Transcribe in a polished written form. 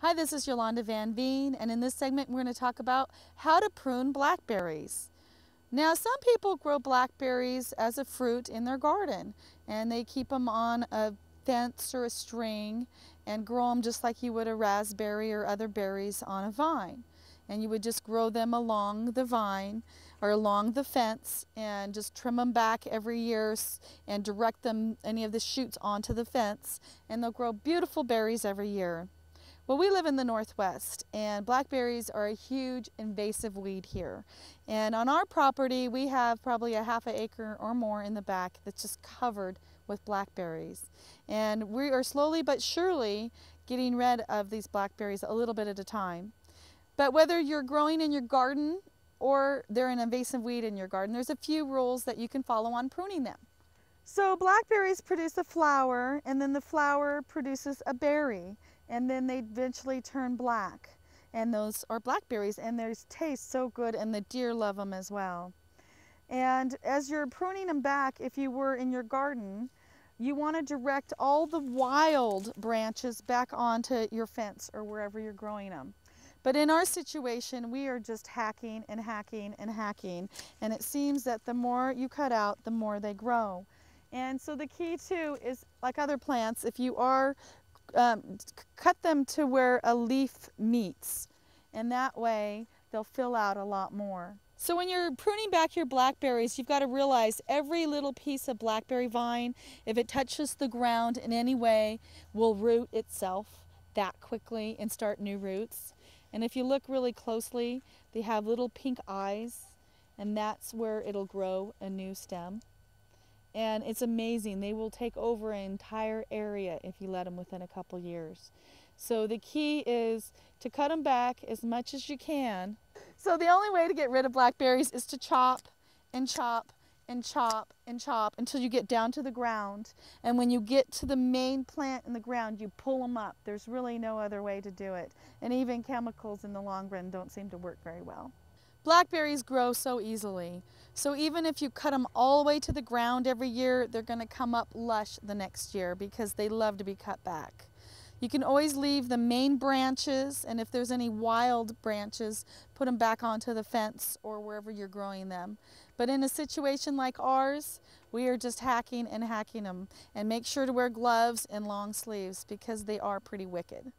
Hi, this is Yolanda Vanveen, and in this segment we're going to talk about how to prune blackberries. Now, some people grow blackberries as a fruit in their garden, and they keep them on a fence or a string and grow them just like you would a raspberry or other berries on a vine. And you would just grow them along the vine or along the fence and just trim them back every year and direct any of the shoots onto the fence, and they'll grow beautiful berries every year. Well, we live in the Northwest, and blackberries are a huge invasive weed here. And on our property, we have probably a half an acre or more in the back that's just covered with blackberries. And we are slowly but surely getting rid of these blackberries a little bit at a time. But whether you're growing in your garden or they're an invasive weed in your garden, there's a few rules that you can follow on pruning them. So blackberries produce a flower, and then the flower produces a berry, and then they eventually turn black. And those are blackberries, and they taste so good, and the deer love them as well. And as you're pruning them back, if you were in your garden, you want to direct all the wild branches back onto your fence or wherever you're growing them. But in our situation, we are just hacking and hacking and hacking, and it seems that the more you cut out, the more they grow. And so the key too is, like other plants, if you are cut them to where a leaf meets, and that way they'll fill out a lot more. So when you're pruning back your blackberries, you've got to realize every little piece of blackberry vine, if it touches the ground in any way, will root itself that quickly and start new roots. And if you look really closely, they have little pink eyes, and that's where it'll grow a new stem. And it's amazing. They will take over an entire area if you let them within a couple years. So the key is to cut them back as much as you can. So the only way to get rid of blackberries is to chop and chop and chop and chop until you get down to the ground. And when you get to the main plant in the ground, you pull them up. There's really no other way to do it. And even chemicals in the long run don't seem to work very well. Blackberries grow so easily, so even if you cut them all the way to the ground every year, they're going to come up lush the next year because they love to be cut back. You can always leave the main branches, and if there's any wild branches, put them back onto the fence or wherever you're growing them. But in a situation like ours, we are just hacking and hacking them. And make sure to wear gloves and long sleeves because they are pretty wicked.